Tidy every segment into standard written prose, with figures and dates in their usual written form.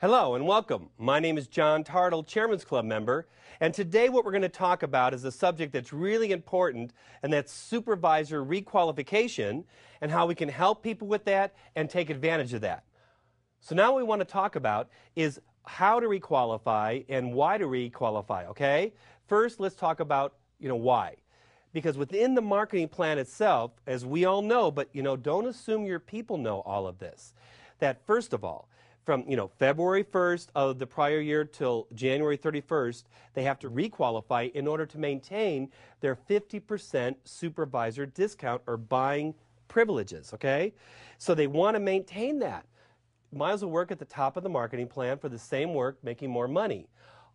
Hello and welcome. My name is John Tartol, Chairman's Club member, and today what we're going to talk about is a subject that's really important, and that's supervisor requalification and how we can help people with that and take advantage of that. So now what we want to talk about is how to requalify and why to requalify, okay? First, let's talk about, why. Because within the marketing plan itself, as we all know, but don't assume your people know all of this, that first of all, from February 1st of the prior year till January 31st, they have to requalify in order to maintain their 50% supervisor discount or buying privileges, okay? So they want to maintain that. Might as well work at the top of the marketing plan for the same work, making more money.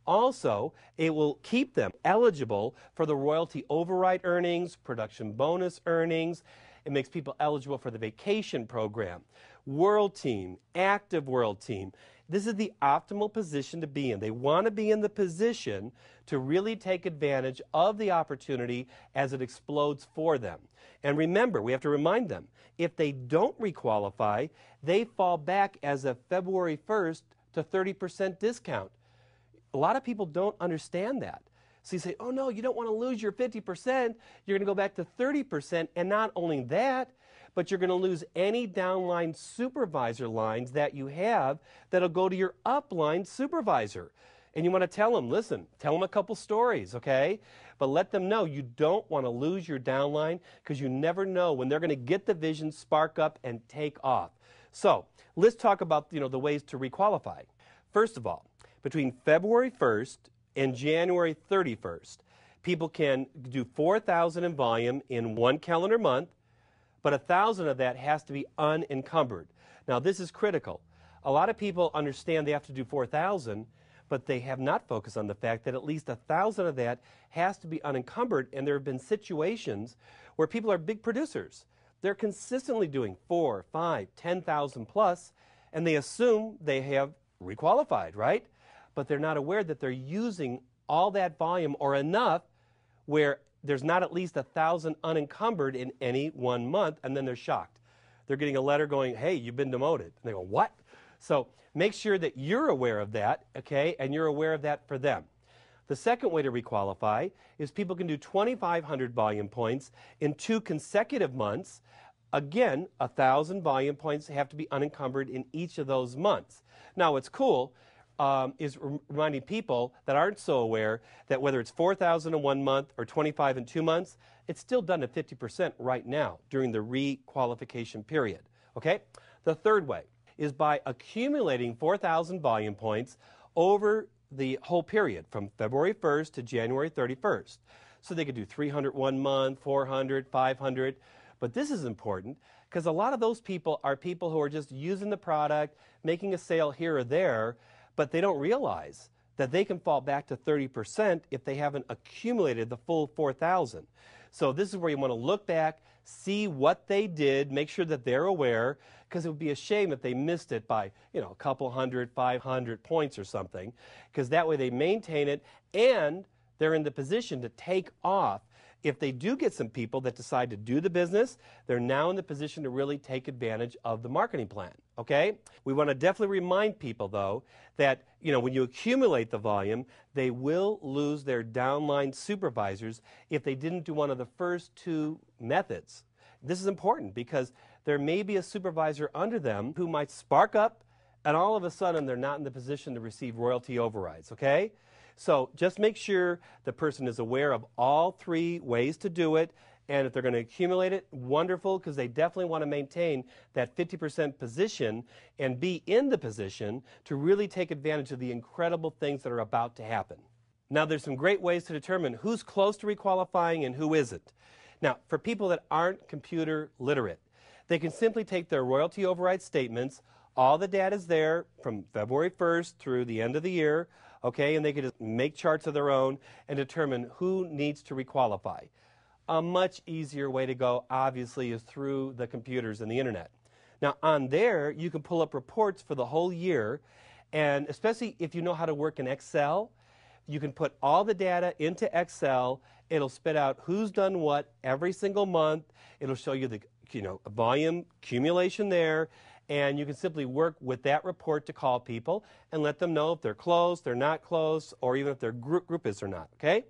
Also, it will keep them eligible for the royalty override earnings, production bonus earnings. It makes people eligible for the vacation program, World Team, Active World Team. This is the optimal position to be in. They want to be in the position to really take advantage of the opportunity as it explodes for them. And remember, we have to remind them, if they don't requalify, they fall back as of February 1st to 30% discount. A lot of people don't understand that. So you say, oh no, you don't want to lose your 50%, you're going to go back to 30%, and not only that, but you're going to lose any downline supervisor lines that you have that'll go to your upline supervisor. And you want to tell them, listen, tell them a couple stories, okay? But let them know you don't want to lose your downline because you never know when they're going to get the vision, spark up, and take off. So let's talk about the ways to requalify. First of all, between February 1st and January 31st, people can do 4,000 in volume in one calendar month, but 1,000 of that has to be unencumbered. Now, this is critical. A lot of people understand they have to do 4,000, but they have not focused on the fact that at least 1,000 of that has to be unencumbered, and there have been situations where people are big producers. They're consistently doing 4, 5, 10,000 plus, and they assume they have requalified, right? But they're not aware that they're using all that volume or enough where there's not at least 1,000 unencumbered in any one month, and then they're shocked. They're getting a letter going, hey, you've been demoted. And they go, what? So make sure that you're aware of that, okay, and you're aware of that for them. The second way to requalify is people can do 2,500 volume points in 2 consecutive months. Again, 1,000 volume points have to be unencumbered in each of those months. Now, what's cool is reminding people that aren't so aware that whether it's 4,000 in 1 month or 25 in 2 months, it's still done at 50% right now during the requalification period. Okay? The third way is by accumulating 4,000 volume points over the whole period from February 1st to January 31st. So they could do 300 1 month, 400, 500. But this is important because a lot of those people are people who are just using the product, making a sale here or there, but they don't realize that they can fall back to 30% if they haven't accumulated the full 4,000. So this is where you want to look back, see what they did, make sure that they're aware, because it would be a shame if they missed it by, a couple hundred, 500 points or something, because that way they maintain it and they're in the position to take off. If they do get some people that decide to do the business, they're now in the position to really take advantage of the marketing plan, okay? We want to definitely remind people, though, that, when you accumulate the volume, they will lose their downline supervisors if they didn't do one of the first 2 methods. This is important because there may be a supervisor under them who might spark up, and all of a sudden they're not in the position to receive royalty overrides, okay? So just make sure the person is aware of all 3 ways to do it, and if they're going to accumulate it, wonderful, because they definitely want to maintain that 50% position and be in the position to really take advantage of the incredible things that are about to happen. Now, there's some great ways to determine who's close to requalifying and who isn't. Now, for people that aren't computer literate, they can simply take their royalty override statements. All the data is there from February 1st through the end of the year, okay, and they can just make charts of their own and determine who needs to requalify. A much easier way to go, obviously, is through the computers and the internet. Now, on there, you can pull up reports for the whole year, and especially if you know how to work in Excel, you can put all the data into Excel. It'll spit out who's done what every single month. It'll show you the volume accumulation there, and you can simply work with that report to call people and let them know if they're closed, they're not closed, or even if their group is or not, okay?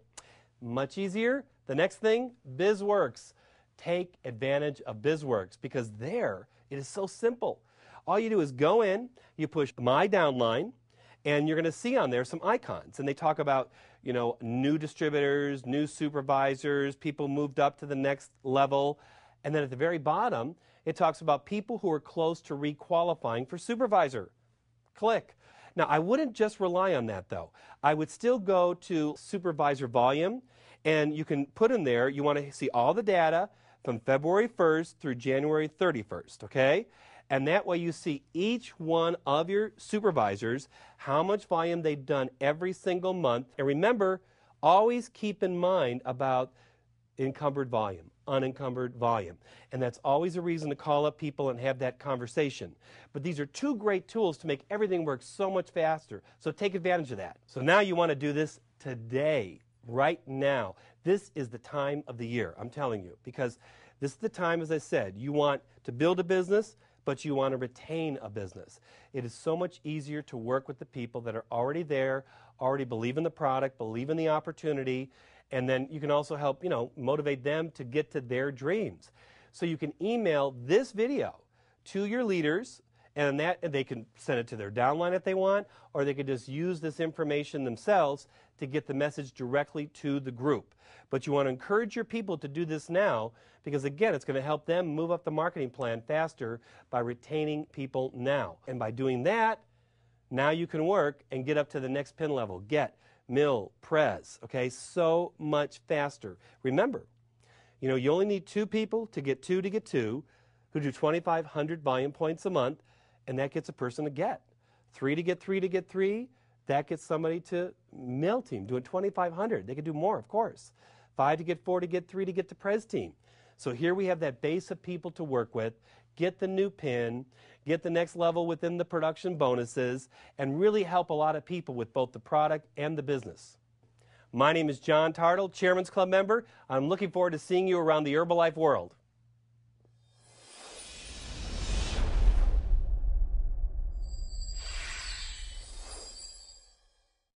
Much easier. The next thing, BizWorks. Take advantage of BizWorks because there it is so simple. All you do is go in, you push My Downline, and you're going to see on there some icons. And they talk about, you know, new distributors, new supervisors, people moved up to the next level. And then at the very bottom, it talks about people who are close to requalifying for supervisor. Click. Now, I wouldn't just rely on that, though. I would still go to supervisor volume, and you can put in there, you want to see all the data from February 1st through January 31st, okay? And that way you see each one of your supervisors, how much volume they've done every single month. And remember, always keep in mind about encumbered volume, unencumbered volume. And that's always a reason to call up people and have that conversation. But these are two great tools to make everything work so much faster. So take advantage of that. So now you want to do this today, right now. This is the time of the year, I'm telling you, because this is the time, as I said, you want to build a business, but you want to retain a business. It is so much easier to work with the people that are already there, already believe in the product, believe in the opportunity, and then you can also help, you know, motivate them to get to their dreams. So you can email this video to your leaders, and they can send it to their downline if they want, or they could just use this information themselves to get the message directly to the group. But you want to encourage your people to do this now because, again, it's going to help them move up the marketing plan faster by retaining people now. And by doing that, now you can work and get up to the next pin level. Get, mill, prez, okay, so much faster. Remember, you know, you only need 2 people to get 2 who do 2,500 volume points a month, and that gets a person to get. 3 to get 3 to get 3, that gets somebody to mill team doing 2,500. They could do more, of course. 5 to get 4 to get 3 to get to prez team. So here we have that base of people to work with. Get the new pin, get the next level within the production bonuses, and really help a lot of people with both the product and the business. My name is John Tartol, Chairman's Club member. I'm looking forward to seeing you around the Herbalife world.